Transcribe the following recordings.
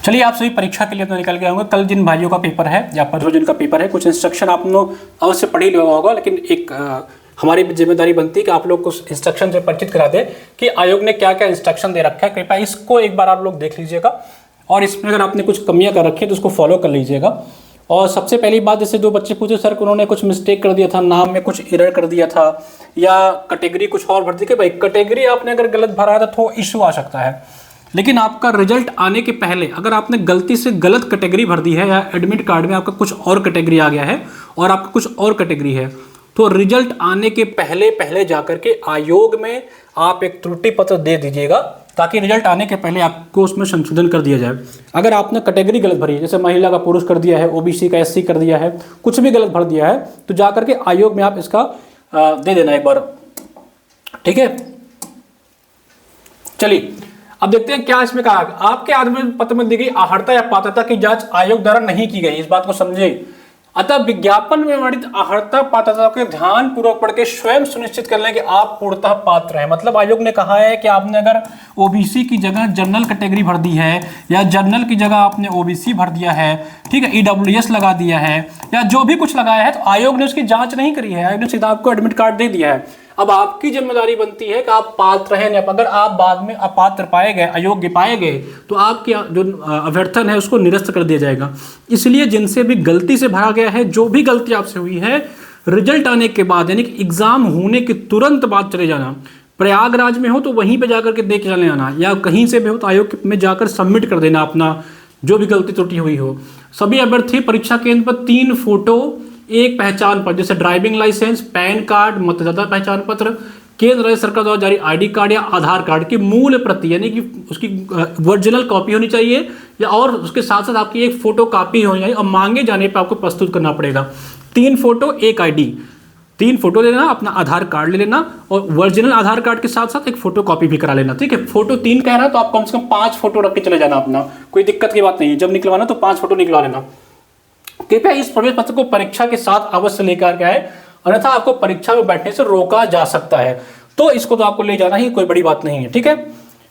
चलिए, आप सभी परीक्षा के लिए तो निकल के आऊँगा। कल जिन भाइयों का पेपर है या परसों जिनका पेपर है, कुछ इंस्ट्रक्शन आप लोग अवश्य पढ़ ही लिया होगा, लेकिन एक हमारी जिम्मेदारी बनती है कि आप लोग को इंस्ट्रक्शन से परिचित करा दे कि आयोग ने क्या क्या इंस्ट्रक्शन दे रखा है। कृपया इसको एक बार आप लोग देख लीजिएगा और इसमें अगर आपने कुछ कमियां कर रखी है तो उसको फॉलो कर लीजिएगा। और सबसे पहली बात, जैसे दो बच्चे पूछे सर कि उन्होंने कुछ मिस्टेक कर दिया था, नाम में कुछ एरर कर दिया था या कैटेगरी कुछ और भर दी, कि भाई कैटेगरी आपने अगर गलत भरा है तो इशू आ सकता है, लेकिन आपका रिजल्ट आने के पहले अगर आपने गलती से गलत कैटेगरी भर दी है या एडमिट कार्ड में आपका कुछ और कैटेगरी आ गया है और आपका कुछ और कैटेगरी है, तो रिजल्ट आने के पहले जाकर के आयोग में आप एक त्रुटि पत्र दे दीजिएगा, ताकि रिजल्ट आने के पहले आपको उसमें संशोधन कर दिया जाए। अगर आपने कैटेगरी गलत भरी है, जैसे महिला का पुरुष कर दिया है, ओबीसी का एससी कर दिया है, कुछ भी गलत भर दिया है, तो जाकर के आयोग में आप इसका दे देना एक बार, ठीक है। चलिए अब देखते हैं क्या इसमें कहा। आपके आवेदन पत्र में दी गई अर्हता या पात्रता की जांच आयोग द्वारा नहीं की गई, इस बात को समझे। अतः विज्ञापन में वर्णित अर्हता पात्रता के ध्यान पूर्वक पढ़ के स्वयं सुनिश्चित कर लें कि आप पूर्णतः पात्र हैं। मतलब आयोग ने कहा है कि आपने अगर ओबीसी की जगह जनरल कैटेगरी भर दी है या जनरल की जगह आपने ओबीसी भर दिया है, ठीक है, ईडब्ल्यूएस लगा दिया है या जो भी कुछ लगाया है, तो आयोग ने उसकी जांच नहीं करी है, आयोग ने सीधा आपको एडमिट कार्ड दे दिया है। अब आपकी जिम्मेदारी बनती है कि आप पात्र हैं, अगर आप बाद में अपात्र पाए गए, अयोग्य पाए गए, तो आपके जो अभ्यर्थन है उसको निरस्त कर दिया जाएगा। इसलिए जिनसे भी गलती से भरा गया है, जो भी गलती आपसे हुई है, रिजल्ट आने के बाद यानी कि एग्जाम होने के तुरंत बाद चले जाना। प्रयागराज में हो तो वहीं पे जाकर के देख चले आना, या कहीं से भी हो तो आयोग में जाकर सबमिट कर देना अपना जो भी गलती त्रुटि हुई हो। सभी अभ्यर्थी परीक्षा केंद्र पर 3 फोटो, एक पहचान पत्र, जैसे ड्राइविंग लाइसेंस, पैन कार्ड, मतदाता पहचान पत्र, केंद्र राज्य सरकार द्वारा जारी आईडी कार्ड या आधार कार्ड की मूल प्रति यानी कि उसकी ओरिजिनल कॉपी होनी चाहिए, या और उसके साथ साथ आपकी एक फोटो कॉपी होनी चाहिए और मांगे जाने पर आपको प्रस्तुत करना पड़ेगा। 3 फोटो, एक आईडी, 3 फोटो ले लेना, अपना आधार कार्ड ले लेना और ओरिजिनल आधार कार्ड के साथ साथ एक फोटो कॉपी भी करा लेना, ठीक है। फोटो 3 कह रहा है तो आप कम से कम 5 फोटो रख के चले जाना अपना, कोई दिक्कत की बात नहीं है। जब निकलवाना तो 5 फोटो निकलवा लेना। कृपया इस प्रवेश पत्र को परीक्षा के साथ अवश्य लेकर के आए, अन्यथा आपको परीक्षा में बैठने से रोका जा सकता है। तो इसको तो आपको ले जाना ही, कोई बड़ी बात नहीं है, ठीक है।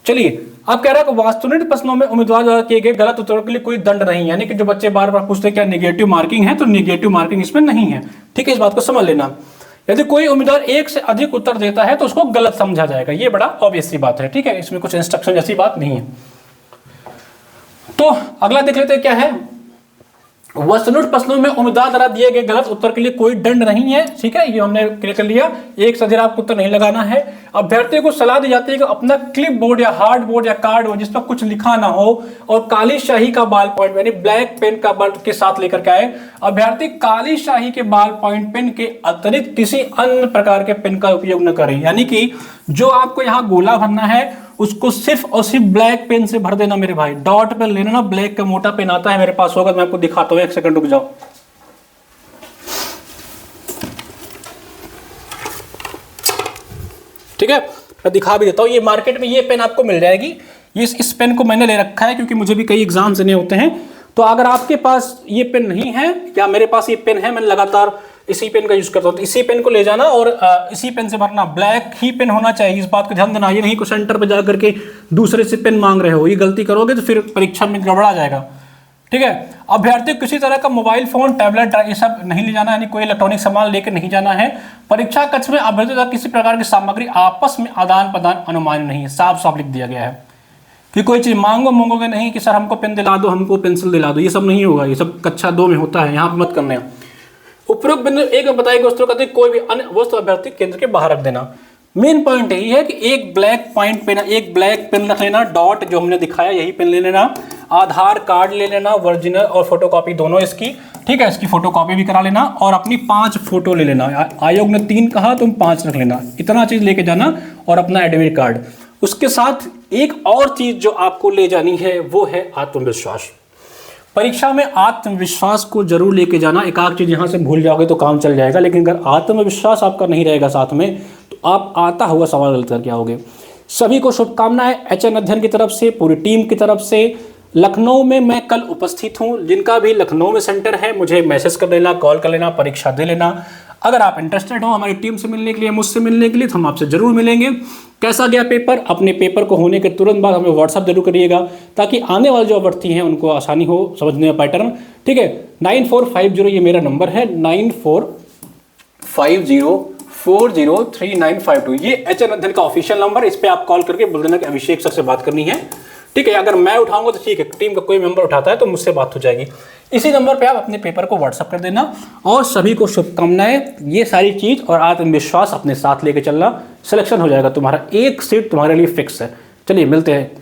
चलिए, अब कह रहा है कि वास्तुनिष्ठ प्रश्नों में उम्मीदवार द्वारा किए गए गलत उत्तरों के लिए कोई दंड नहीं, यानी कि जो बच्चे बार बार पूछते हैं क्या नेगेटिव मार्किंग है, तो नेगेटिव मार्किंग इसमें नहीं है, ठीक है। इस बात को समझ लेना। यदि कोई उम्मीदवार 1 से अधिक उत्तर देता है तो उसको गलत समझा जाएगा, ये बड़ा ऑब्वियस सी बात है, ठीक है। इसमें कुछ इंस्ट्रक्शन जैसी बात नहीं है। तो अगला देख लेते हैं क्या है। वस्तुनिष्ठ प्रश्नों में उम्मीदवार द्वारा दिए गए गलत उत्तर के लिए कोई दंड नहीं है, ठीक है, ये हमने क्लियर कर लिया। 1 से अधिक आपको उत्तर नहीं लगाना है। अभ्यर्थियों को सलाह दी जाती है कि अपना क्लिप बोर्ड या हार्ड बोर्ड या कार्ड हो जिस पर कुछ लिखा ना हो और काली शाही का बाल पॉइंट यानी ब्लैक पेन का बल के साथ लेकर के आए। अभ्यर्थी काली शाही के बाल पॉइंट पेन के अतिरिक्त किसी अन्य प्रकार के पेन का उपयोग न करें, यानी कि जो आपको यहाँ गोला भरना है उसको सिर्फ और सिर्फ ब्लैक पेन से भर देना मेरे भाई। डॉट पेन लेना ना, ब्लैक का मोटा पेन आता है, मेरे पास होगा, मैं आपको दिखाता हूँ, 1 सेकंड रुक जाओ। ठीक है, मैं दिखा भी देता हूँ। ये मार्केट में ये पेन आपको मिल जाएगी। इस पेन को मैंने ले रखा है क्योंकि मुझे भी कई एग्जाम देने होते हैं। तो अगर आपके पास ये पेन नहीं है या मेरे पास ये पेन है, मैं लगातार इसी पेन का यूज करता हूँ, तो इसी पेन को ले जाना और इसी पेन से भरना। ब्लैक ही पेन होना चाहिए, इस बात को ध्यान देना। ये नहीं को सेंटर पे जाकर के दूसरे से पेन मांग रहे हो, ये गलती करोगे तो फिर परीक्षा में गड़बड़ा जाएगा, ठीक है। अभ्यर्थी किसी तरह का मोबाइल फोन, टैबलेट ये सब नहीं ले जाना, यानी कोई इलेक्ट्रॉनिक सामान लेकर नहीं जाना है। परीक्षा कक्ष में अभ्यर्थी द्वारा किसी प्रकार की सामग्री आपस में आदान प्रदान अनुमान नहीं है, साफ साफ लिख दिया गया है कि कोई चीज मांगोगे नहीं कि सर हमको पेन दिला दो, हमको पेंसिल दिला दो, ये सब नहीं होगा। ये सब कक्षा 2 में होता है, यहाँ पर मत करना है। उपरोक्त बिंदु 1 में बताए गए वस्तुओं का कोई भी अन्य वस्तु अभ्यर्थी केंद्र के बाहर रख देना। मेन पॉइंट यही है कि एक ब्लैक पॉइंट पेन, एक ब्लैक पेन रख लेना, डॉट जो हमने दिखाया यही पेन ले लेना, आधार कार्ड ले लेना, ओरिजिनल और फोटोकॉपी दोनों इसकी, ठीक है, इसकी फोटोकॉपी भी करा लेना और अपनी 5 फोटो ले लेना। आयोग ने 3 कहा, तुम 5 रख लेना, इतना चीज लेके जाना और अपना एडमिट कार्ड। उसके साथ एक और चीज जो आपको ले जानी है वो है आत्मविश्वास। परीक्षा में आत्मविश्वास को जरूर लेके जाना। एक आध चीज यहाँ से भूल जाओगे तो काम चल जाएगा, लेकिन अगर आत्मविश्वास आपका नहीं रहेगा साथ में तो आप आता हुआ सवाल गलत करके आओगे। सभी को शुभकामनाएं एचएन अध्ययन की तरफ से, पूरी टीम की तरफ से। लखनऊ में मैं कल उपस्थित हूँ, जिनका भी लखनऊ में सेंटर है मुझे मैसेज कर लेना, कॉल कर लेना, परीक्षा दे लेना। अगर आप इंटरेस्टेड हो हमारी टीम से मिलने के लिए, मुझसे मिलने के लिए, तो हम आपसे जरूर मिलेंगे। कैसा गया पेपर, अपने पेपर को होने के तुरंत बाद हमें व्हाट्सअप जरूर करिएगा, ताकि आने वाले जो अभ्यर्थी हैं उनको आसानी हो समझने में पैटर्न। ठीक है, 9450 ये मेरा नंबर है, 9450403952, ये HN अध्ययन का ऑफिशियल नंबर। इस पे आप कॉल करके बोल देना कि अभिषेक सर से बात करनी है। ठीक है, अगर मैं उठाऊंगा तो ठीक है, टीम का कोई मेंबर उठाता है तो मुझसे बात हो जाएगी। इसी नंबर पे आप अपने पेपर को व्हाट्सअप कर देना। और सभी को शुभकामनाएं। ये सारी चीज और आत्मविश्वास अपने साथ लेके चलना, सिलेक्शन हो जाएगा तुम्हारा, एक सीट तुम्हारे लिए फिक्स है। चलिए मिलते हैं।